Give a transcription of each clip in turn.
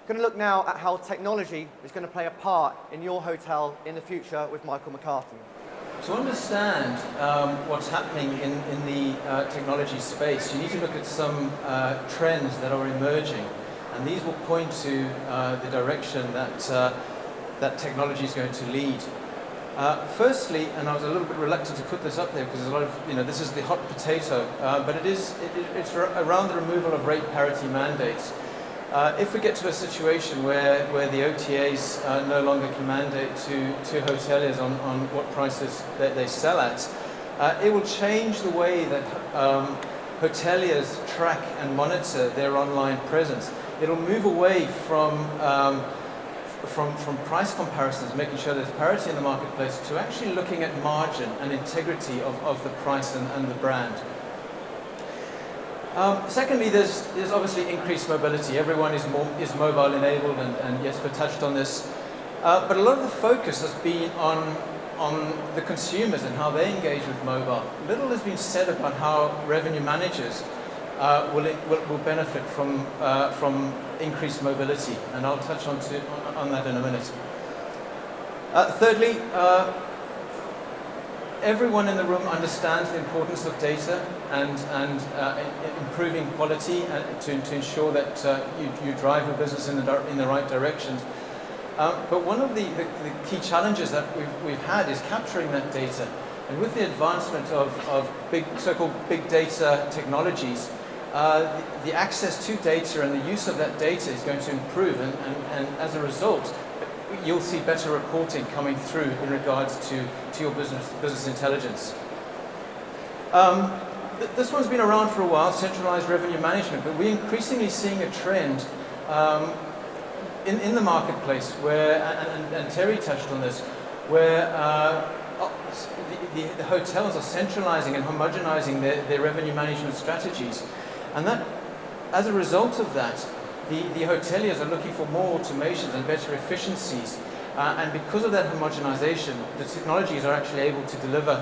Going to look now at how technology is going to play a part in your hotel in the future with Michael McCarthy. To understand what's happening in the technology space, you need to look at some trends that are emerging, and these will point to the direction that technology is going to lead. Firstly, and I was a little bit reluctant to put this up there because there's a lot of, this is the hot potato, but it's around the removal of rate parity mandates. If we get to a situation where the OTAs no longer can mandate to hoteliers on what prices that they sell at, it will change the way that hoteliers track and monitor their online presence. It'll move away from price comparisons, making sure there's parity in the marketplace, to actually looking at margin and integrity of the price and the brand. Secondly, there's obviously increased mobility. Everyone is mobile enabled, and Jesper touched on this. But a lot of the focus has been on the consumers and how they engage with mobile. Little has been said about how revenue managers will benefit from increased mobility, and I'll touch on that in a minute. Thirdly, everyone in the room understands the importance of data and improving quality to ensure that you drive your business in the right directions. But one of the key challenges that we've had is capturing that data. And with the advancement of so-called big data technologies, the access to data and the use of that data is going to improve, and as a result, you'll see better reporting coming through in regards to your business intelligence. This one's been around for a while, centralized revenue management, but we're increasingly seeing a trend in the marketplace where, and Terry touched on this, where the hotels are centralizing and homogenizing their revenue management strategies. And that, as a result of that, the hoteliers are looking for more automations and better efficiencies. And because of that homogenization, the technologies are actually able to deliver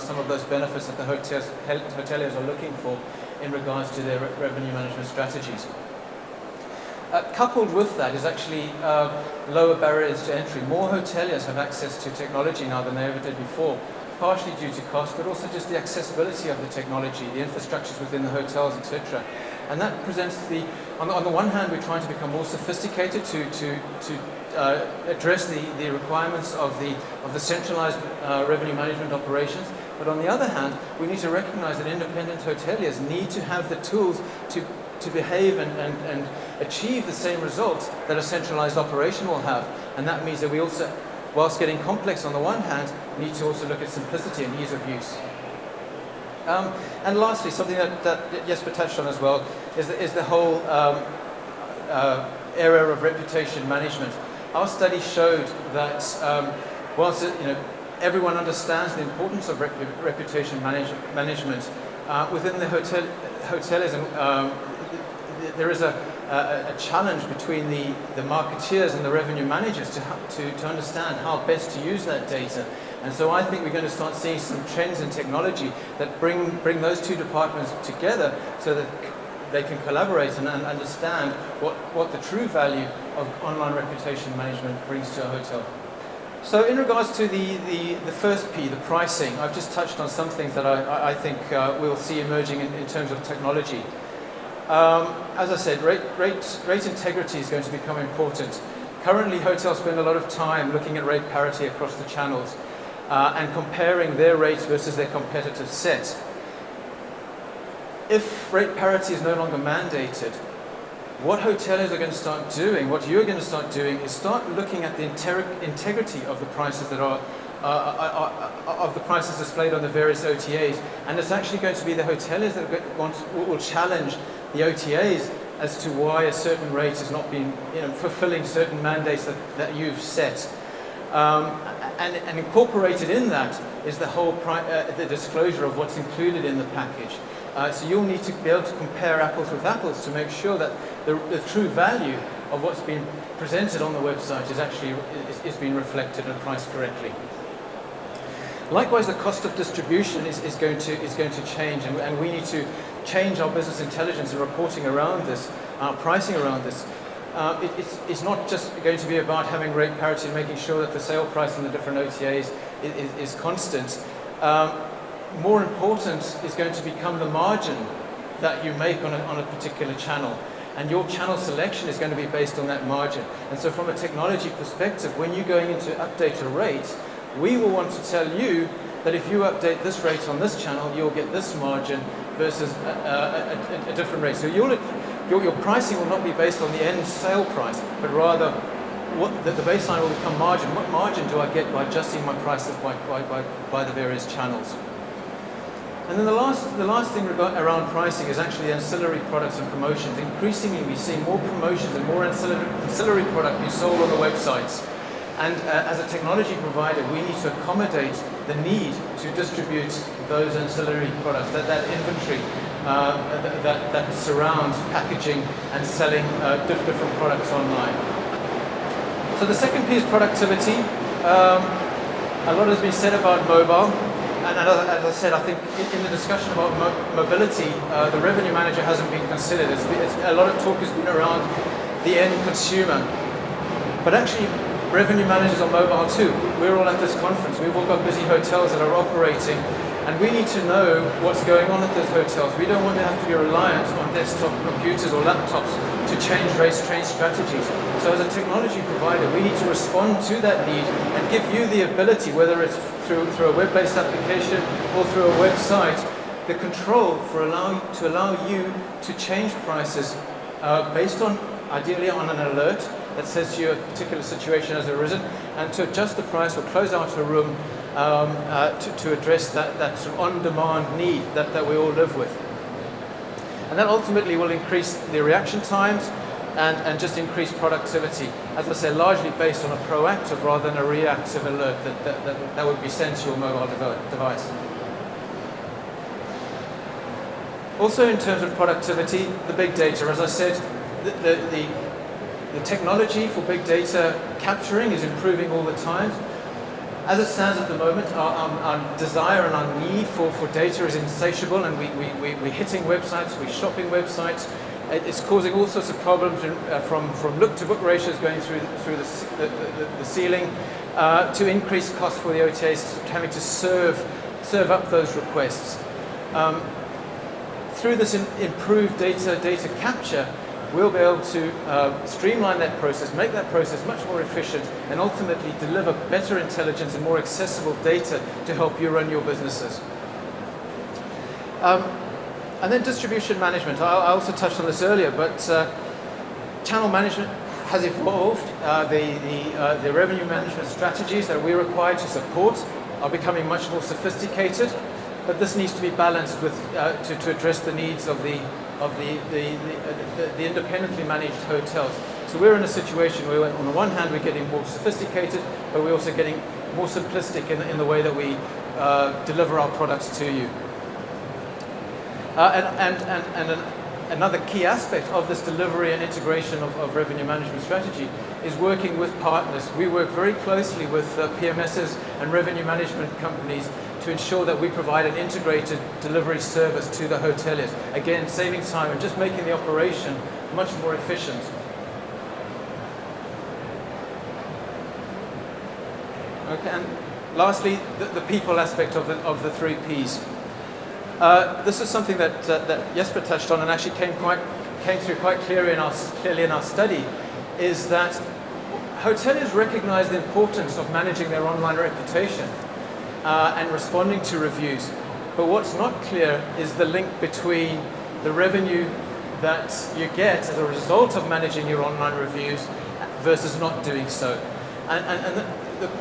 some of those benefits that the hoteliers are looking for in regards to their revenue management strategies. Coupled with that is actually lower barriers to entry. More hoteliers have access to technology now than they ever did before, partially due to cost, but also just the accessibility of the technology, the infrastructures within the hotels, etc. And that presents on the one hand, we're trying to become more sophisticated to address the requirements of the centralized revenue management operations. But on the other hand, we need to recognize that independent hoteliers need to have the tools to behave and achieve the same results that a centralized operation will have. And that means that we also, whilst getting complex on the one hand, need to also look at simplicity and ease of use. And lastly, something that Jesper touched on as well is the whole area of reputation management. Our study showed that whilst everyone understands the importance of reputation management, within the hoteliers, there is a challenge between the marketeers and the revenue managers to understand how best to use that data. And so I think we're going to start seeing some trends in technology that bring those two departments together so that they can collaborate and understand what the true value of online reputation management brings to a hotel. So in regards to the first P, the pricing, I've just touched on some things that I think we'll see emerging in terms of technology. As I said, rate integrity is going to become important. Currently, hotels spend a lot of time looking at rate parity across the channels and comparing their rates versus their competitive set. If rate parity is no longer mandated, what hoteliers are going to start doing, what you're going to start doing, is start looking at the integrity of the prices that are of the prices displayed on the various OTAs, and it's actually going to be the hoteliers that will challenge the OTAs as to why a certain rate is not being, fulfilling certain mandates that you've set. And incorporated in that is the whole the disclosure of what's included in the package. So you'll need to be able to compare apples with apples to make sure that the true value of what's been presented on the website is actually being reflected and priced correctly. Likewise, the cost of distribution is going to change, and we need to change our business intelligence and reporting around this, our pricing around this. it's not just going to be about having rate parity and making sure that the sale price on the different OTAs is constant. More important is going to become the margin that you make on a particular channel. And your channel selection is going to be based on that margin. And so from a technology perspective, when you're going into update a rate, we will want to tell you that if you update this rate on this channel, you'll get this margin versus a different rate. So your pricing will not be based on the end sale price, but rather the baseline will become margin. What margin do I get by adjusting my prices by the various channels? And then the last thing around pricing is actually ancillary products and promotions. Increasingly, we see more promotions and more ancillary product being sold on the websites. And as a technology provider, we need to accommodate the need to distribute those ancillary products, that inventory that surrounds packaging and selling different products online. So the second piece, productivity. A lot has been said about mobile. And as I said, I think in the discussion about mobility, the revenue manager hasn't been considered. A lot of talk has been around the end consumer. But actually, revenue managers are mobile too. We're all at this conference. We've all got busy hotels that are operating. And we need to know what's going on at those hotels. We don't want to have to be reliant on desktop computers or laptops to change rates, change strategies. So as a technology provider, we need to respond to that need and give you the ability, whether it's through a web-based application or through a website, the control to allow you to change prices based on, ideally on an alert that says to you a particular situation has arisen, and to adjust the price or close out a room to address that sort of on-demand need that we all live with. And that ultimately will increase the reaction times and just increase productivity. As I say, largely based on a proactive rather than a reactive alert that would be sent to your mobile device. Also in terms of productivity, the big data. As I said, the technology for big data capturing is improving all the time. As it stands at the moment, our desire and our need for data is insatiable, and we're hitting websites, we're shopping websites. It's causing all sorts of problems from look-to-book ratios going through the ceiling to increased costs for the OTAs having to serve up those requests. Through this improved data capture, we'll be able to streamline that process, make that process much more efficient, and ultimately deliver better intelligence and more accessible data to help you run your businesses. And then distribution management. I also touched on this earlier, but channel management has evolved. The revenue management strategies that we're required to support are becoming much more sophisticated, but this needs to be balanced with to address the needs of the independently managed hotels. So we're in a situation where on the one hand we're getting more sophisticated, but we're also getting more simplistic in the way that we deliver our products to you. And another key aspect of this delivery and integration of revenue management strategy is working with partners. We work very closely with PMSs and revenue management companies to ensure that we provide an integrated delivery service to the hoteliers. Again, saving time and just making the operation much more efficient. Okay, and lastly, the people aspect of the 3 Ps. This is something that Jesper touched on and actually came through quite clearly in our study, is that hoteliers recognize the importance of managing their online reputation and responding to reviews. But what's not clear is the link between the revenue that you get as a result of managing your online reviews versus not doing so. And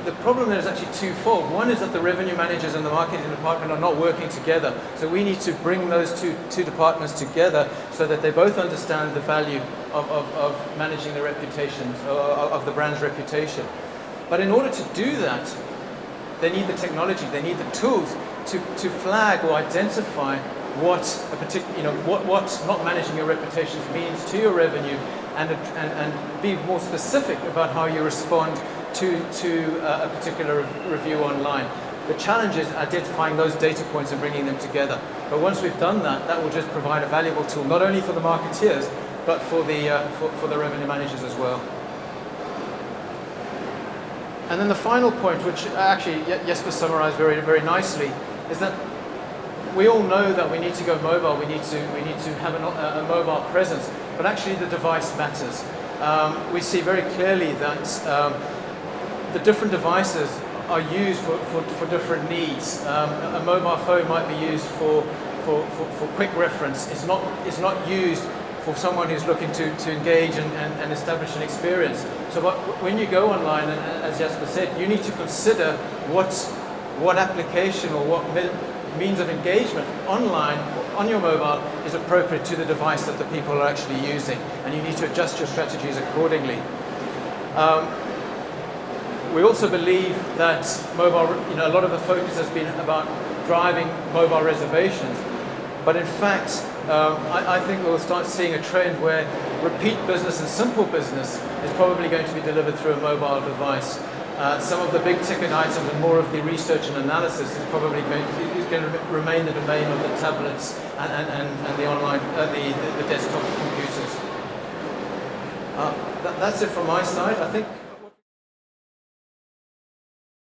the problem there is actually twofold. One is that the revenue managers and the marketing department are not working together. So we need to bring those two departments together so that they both understand the value of managing the reputation, of the brand's reputation. But in order to do that, they need the technology, they need the tools to flag or identify what a particular, what not managing your reputation means to your revenue, and be more specific about how you respond to a particular review online. The challenge is identifying those data points and bringing them together. But once we've done that, that will just provide a valuable tool, not only for the marketeers, but for the revenue managers as well. And then the final point, which actually Jesper summarized very, very nicely, is that we all know that we need to go mobile, we need to have a mobile presence, but actually the device matters. We see very clearly that the different devices are used for different needs. A mobile phone might be used for quick reference. It's not used for someone who's looking to engage and establish an experience. So when you go online, and as Jesper said, you need to consider what application or what means of engagement online on your mobile is appropriate to the device that the people are actually using, and you need to adjust your strategies accordingly. We also believe that mobile, a lot of the focus has been about driving mobile reservations, but in fact, I think we'll start seeing a trend where repeat business and simple business is probably going to be delivered through a mobile device. Some of the big ticket items and more of the research and analysis is probably going to remain the domain of the tablets and the online, the desktop computers. That's it from my side. I think